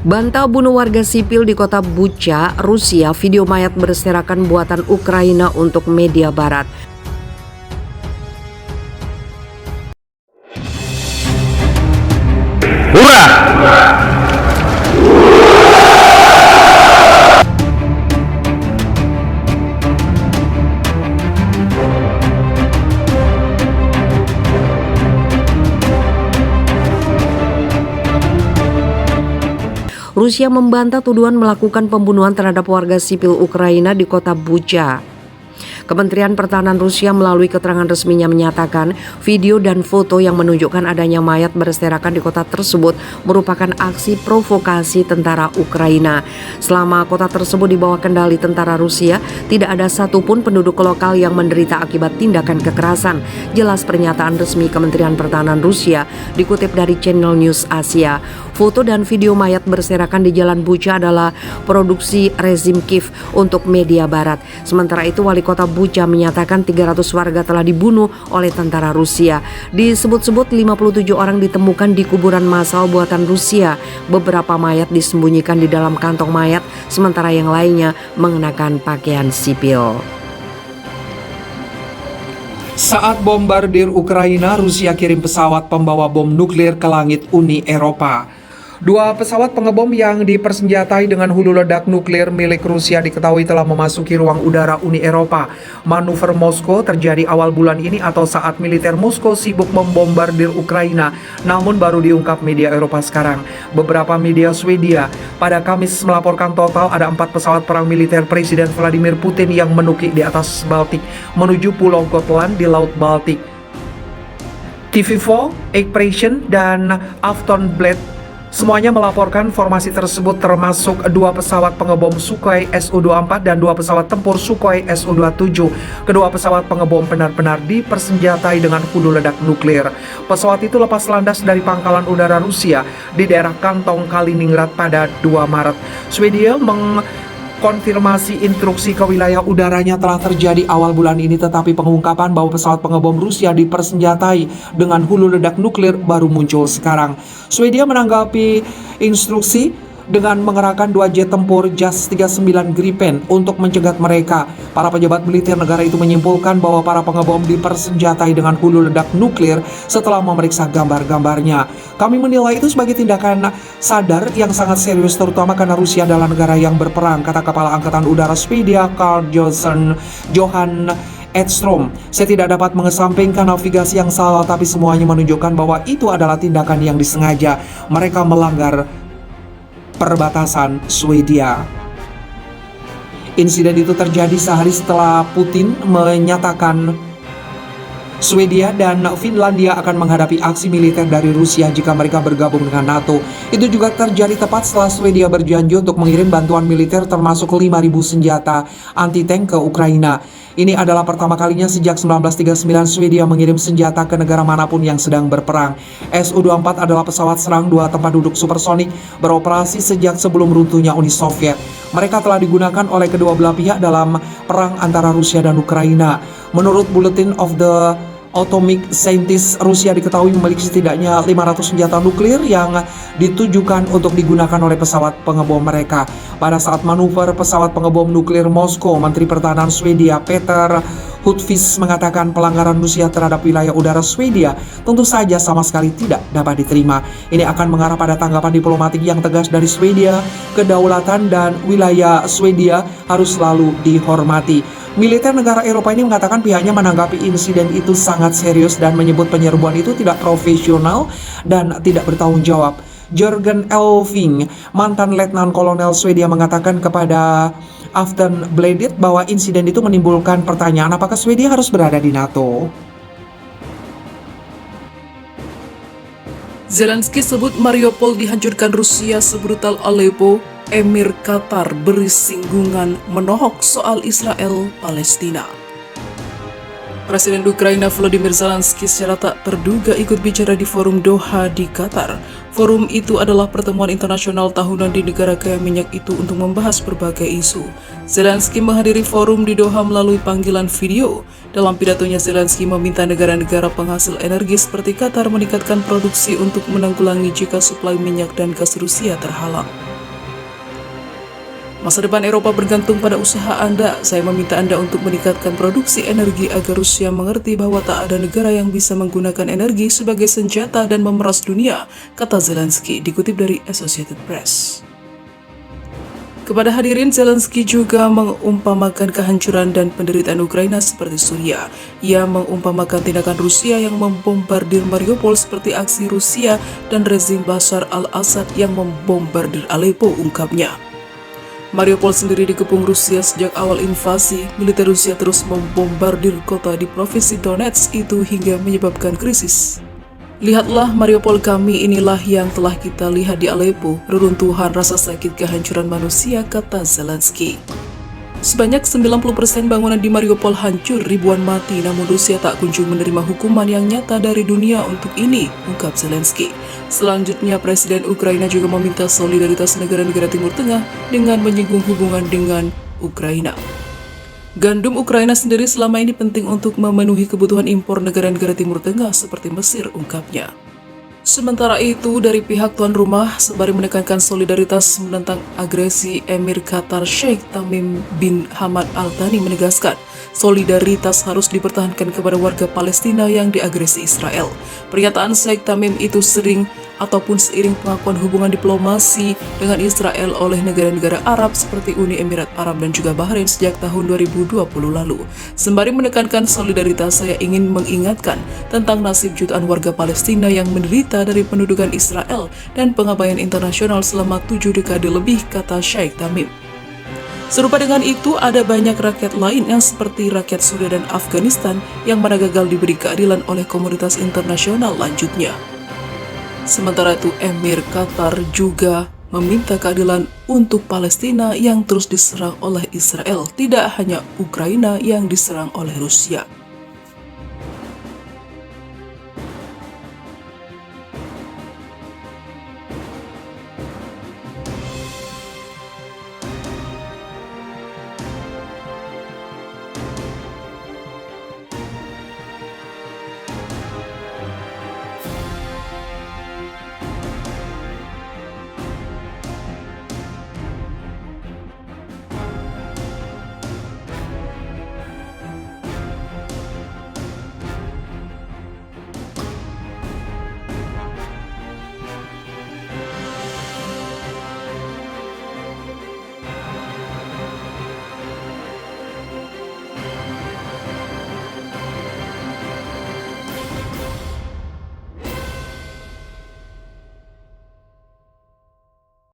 Bantah bunuh warga sipil di kota Bucha, Rusia. Video mayat berserakan buatan Ukraina untuk media barat. Hurrah! Rusia membantah tuduhan melakukan pembunuhan terhadap warga sipil Ukraina di kota Bucha. Kementerian Pertahanan Rusia melalui keterangan resminya menyatakan video dan foto yang menunjukkan adanya mayat berserakan di kota tersebut merupakan aksi provokasi tentara Ukraina. Selama kota tersebut di bawah kendali tentara Rusia, tidak ada satupun penduduk lokal yang menderita akibat tindakan kekerasan. Jelas pernyataan resmi Kementerian Pertahanan Rusia dikutip dari Channel News Asia. Foto dan video mayat berserakan di Jalan Bucha adalah produksi rezim Kiev untuk media barat. Sementara itu, wali kota Bucha menyatakan 300 warga telah dibunuh oleh tentara Rusia. Disebut-sebut 57 orang ditemukan di kuburan massal buatan Rusia. Beberapa mayat disembunyikan di dalam kantong mayat, sementara yang lainnya mengenakan pakaian sipil. Saat bombardir Ukraina, Rusia kirim pesawat pembawa bom nuklir ke langit Uni Eropa. Dua pesawat pengebom yang dipersenjatai dengan hulu ledak nuklir milik Rusia diketahui telah memasuki ruang udara Uni Eropa. Manuver Moskow terjadi awal bulan ini atau saat militer Moskow sibuk membombardir Ukraina, namun baru diungkap media Eropa sekarang. Beberapa media Swedia pada Kamis melaporkan total ada 4 pesawat perang militer Presiden Vladimir Putin yang menukik di atas Baltik menuju Pulau Gotland di Laut Baltik. TV4, Expression, dan Aftonbladet semuanya melaporkan formasi tersebut termasuk 2 pesawat pengebom Sukhoi Su-24 dan 2 pesawat tempur Sukhoi Su-27. Kedua pesawat pengebom benar-benar dipersenjatai dengan hulu ledak nuklir. Pesawat itu lepas landas dari pangkalan udara Rusia di daerah kantong Kaliningrad pada 2 Maret. Swedia mengkonfirmasi instruksi ke wilayah udaranya telah terjadi awal bulan ini, tetapi pengungkapan bahwa pesawat pengebom Rusia dipersenjatai dengan hulu ledak nuklir baru muncul sekarang. Swedia menanggapi instruksi dengan mengerahkan 2 jet tempur JAS-39 Gripen untuk mencegat mereka. Para pejabat militer negara itu menyimpulkan bahwa para pengebom dipersenjatai dengan hulu ledak nuklir setelah memeriksa gambar-gambarnya. Kami menilai itu sebagai tindakan sadar yang sangat serius, terutama karena Rusia adalah negara yang berperang, kata Kepala Angkatan Udara Swedia Carl Johan Edstrom. Saya tidak dapat mengesampingkan navigasi yang salah, tapi semuanya menunjukkan bahwa itu adalah tindakan yang disengaja. Mereka melanggar perbatasan Swedia. Insiden itu terjadi sehari setelah Putin menyatakan Swedia dan Finlandia akan menghadapi aksi militer dari Rusia jika mereka bergabung dengan NATO. Itu juga terjadi tepat setelah Swedia berjanji untuk mengirim bantuan militer termasuk 5.000 senjata anti-tank ke Ukraina. Ini adalah pertama kalinya sejak 1939 Swedia mengirim senjata ke negara manapun yang sedang berperang. Su-24 adalah pesawat serang 2 tempat duduk supersonik beroperasi sejak sebelum runtuhnya Uni Soviet. Mereka telah digunakan oleh kedua belah pihak dalam perang antara Rusia dan Ukraina. Menurut Bulletin of the Atomic Scientists, Rusia diketahui memiliki setidaknya 500 senjata nuklir yang ditujukan untuk digunakan oleh pesawat pengebom mereka. Pada saat manuver pesawat pengebom nuklir Moskow, Menteri Pertahanan Swedia Peter Hultqvist mengatakan pelanggaran Rusia terhadap wilayah udara Swedia tentu saja sama sekali tidak dapat diterima. Ini akan mengarah pada tanggapan diplomatik yang tegas dari Swedia. Kedaulatan dan wilayah Swedia harus selalu dihormati. Militer negara Eropa ini mengatakan pihaknya menanggapi insiden itu sangat serius dan menyebut penyerbuan itu tidak profesional dan tidak bertanggung jawab. Jörgen Elving, mantan Letnan Kolonel Swedia, mengatakan kepada Aftonbladet bahwa insiden itu menimbulkan pertanyaan apakah Swedia harus berada di NATO. Zelensky sebut Mariupol dihancurkan Rusia sebrutal Aleppo. Emir Qatar beri singgungan menohok soal Israel-Palestina. Presiden Ukraina Volodymyr Zelensky secara tak terduga ikut bicara di forum Doha di Qatar. Forum itu adalah pertemuan internasional tahunan di negara kaya minyak itu untuk membahas berbagai isu. Zelensky menghadiri forum di Doha melalui panggilan video. Dalam pidatonya, Zelensky meminta negara-negara penghasil energi seperti Qatar meningkatkan produksi untuk menanggulangi jika suplai minyak dan gas Rusia terhalang. Masa depan Eropa bergantung pada usaha Anda. Saya meminta Anda untuk meningkatkan produksi energi agar Rusia mengerti bahwa tak ada negara yang bisa menggunakan energi sebagai senjata dan memeras dunia, kata Zelensky, dikutip dari Associated Press. Kepada hadirin, Zelensky juga mengumpamakan kehancuran dan penderitaan Ukraina seperti Suriah. Ia mengumpamakan tindakan Rusia yang membombardir Mariupol seperti aksi Rusia dan rezim Bashar al-Assad yang membombardir Aleppo, ungkapnya. Mariupol sendiri dikepung Rusia sejak awal invasi. Militer Rusia terus membombardir kota di provinsi Donetsk itu hingga menyebabkan krisis. Lihatlah Mariupol kami, inilah yang telah kita lihat di Aleppo, reruntuhan, rasa sakit, kehancuran manusia, kata Zelensky. Sebanyak 90% bangunan di Mariupol hancur, ribuan mati, namun Rusia tak kunjung menerima hukuman yang nyata dari dunia untuk ini, ungkap Zelensky. Selanjutnya, Presiden Ukraina juga meminta solidaritas negara-negara Timur Tengah dengan menyinggung hubungan dengan Ukraina. Gandum Ukraina sendiri selama ini penting untuk memenuhi kebutuhan impor negara-negara Timur Tengah seperti Mesir, ungkapnya. Sementara itu, dari pihak tuan rumah, sembari menekankan solidaritas menentang agresi Emir Qatar, Sheikh Tamim bin Hamad Al Thani menegaskan, solidaritas harus dipertahankan kepada warga Palestina yang diagresi Israel. Pernyataan Sheikh Tamim itu seiring pengakuan hubungan diplomasi dengan Israel oleh negara-negara Arab seperti Uni Emirat Arab dan juga Bahrain sejak tahun 2020 lalu. Sembari menekankan solidaritas, saya ingin mengingatkan tentang nasib jutaan warga Palestina yang menderita dari pendudukan Israel dan pengabaian internasional selama 7 dekade lebih, kata Sheikh Tamim. Serupa dengan itu, ada banyak rakyat lain yang seperti rakyat Suriah dan Afghanistan yang mana gagal diberi keadilan oleh komunitas internasional, lanjutnya. Sementara itu, Emir Qatar juga meminta keadilan untuk Palestina yang terus diserang oleh Israel, tidak hanya Ukraina yang diserang oleh Rusia.